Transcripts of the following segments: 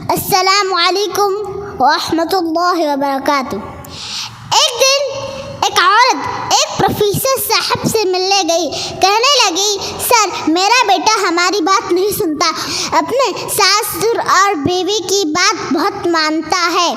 السلام علیکم ورحمۃ اللہ وبرکاتہ۔ ایک دن ایک عورت ایک پروفیسر صاحب سے ملنے گئی۔ کہنے لگی، سر میرا بیٹا ہماری بات نہیں سنتا، اپنے ساسر اور بیوی کی بات بہت مانتا ہے۔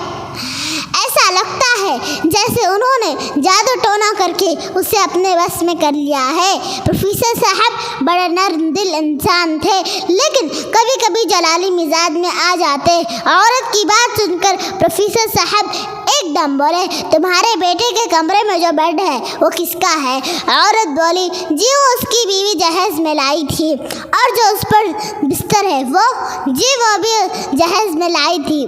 ایسا لگتا ہے جیسے انہوں نے جادو ٹونا کر کے اسے اپنے بس میں کر لیا ہے۔ پروفیسر صاحب بڑے نرم دل انسان تھے، لیکن کبھی کبھی جلالی مزاج میں آ جاتے۔ عورت کی بات سن کر پروفیسر صاحب ایک دم بولے، تمہارے بیٹے کے کمرے میں جو بیڈ ہے وہ کس کا ہے؟ عورت بولی، جی وہ اس کی بیوی جہیز میں لائی تھی۔ اور جو اس پر بستر ہے وہ بھی جہیز میں لائی تھی۔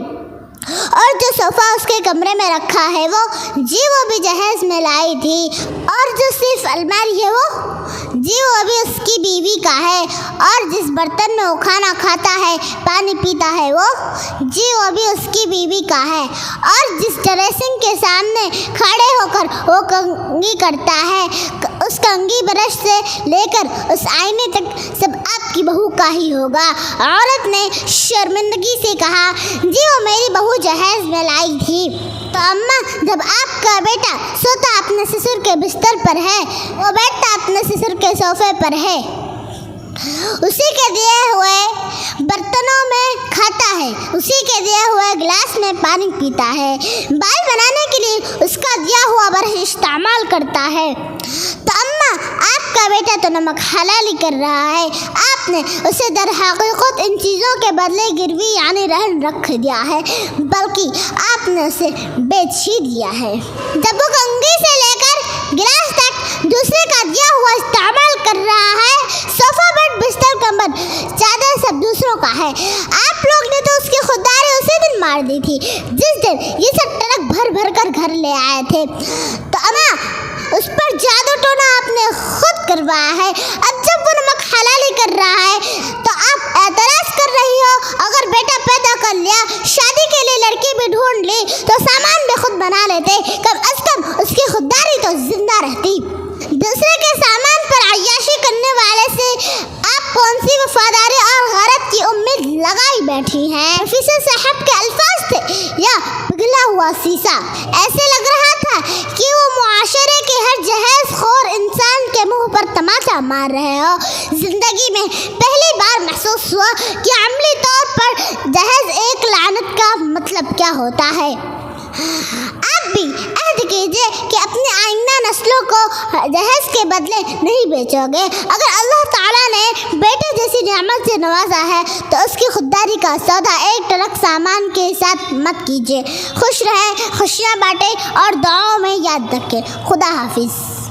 اور جو صوفہ اس کے کمرے میں رکھا ہے وہ بھی جہیز میں لائی تھی۔ اور جو صرف الماری ہے وہ بھی اس کی بیوی کا ہے۔ اور جس برتن میں وہ کھانا کھاتا ہے، پانی پیتا ہے وہ بھی اس کی بیوی کا ہے۔ اور جس ڈریسنگ کے سامنے کھڑے ہو کر وہ کنگھی کرتا ہے، اس کنگھی برش سے لے کر اس آئینے تک سب آپ کی بہو کا ہی ہوگا۔ عورت نے شرمندگی سے کہا، جی وہ میری بہو جہیز میں لائی تھی۔ تو اماں، جب آپ کا بیٹا سوتا اپنے سسر کے بستر پر ہے، وہ بیٹھتا اپنے سسر کے صوفے پر ہے، اسی کے دیے ہوئے برتنوں میں کھاتا ہے، اسی کے دیے ہوئے گلاس میں پانی پیتا ہے، بال بنانے کے لیے اس کا دیا ہوا برش استعمال کرتا ہے۔ تو اماں، آپ کا بیٹا تو نمک حلالی کر رہا ہے، آپ نے اسے در حقیقت ان چیزوں کے بدلے گروی یعنی رہن رکھ دیا ہے، بلکہ آپ نے اسے بیچ ہی دیا ہے۔ جب وہ کنگھی سے لے کر گلاس تک دوسرے کا دیا ہوا استعمال کر رہا ہے، صوفہ بیڈ بستر کمبل چادر سب دوسروں کا ہے۔ آپ لوگ نے تو اس کی خودداری اسی دن مار دی تھی جس دن یہ سب ٹرک بھر بھر کر گھر لے آئے تھے۔ تو اماں، اس پر جادو ٹونا آپ نے خود کروایا ہے۔ اب جب وہ نمک حلالی کر رہا ہے تو آپ اعتراض کر رہی ہو، اگر بیٹا پیدا کر لیا، شادی کے لیے لڑکی بھی ڈھونڈ لی تو سامان بھی خود بنا لیتے، کم از کم اس کی خودداری تو زندہ رہتی۔ دوسرے کے سامان پر عیاشی کرنے والے سے آپ کون سی وفاداری اور غیرت کی امید لگائی بیٹھی ہیں؟ پروفیسر صاحب کے الفاظ تھے یا پگھلا ہوا سیسا۔ ایسے لگ رہا تھا کہ وہ معاشرے کے ہر جہیز خور انسان کے منہ پر تماچا مار رہے ہو۔ زندگی میں پہلی بار محسوس ہوا کہ عملی طور پر جہیز ایک لعنت کا مطلب کیا ہوتا ہے۔ آپ بھی عہد کیجئے کہ اپنی آئندہ نسلوں کو جہیز کے بدلے نہیں بیچو گے۔ اگر اللہ تعالیٰ نے بیٹے جیسی نعمت سے نوازا ہے تو اس کی خودداری کا سودا ایک ٹرک سامان کے ساتھ مت کیجیے۔ خوش رہیں، خوشیاں بانٹیں اور دعاؤں میں یاد رکھیں۔ خدا حافظ۔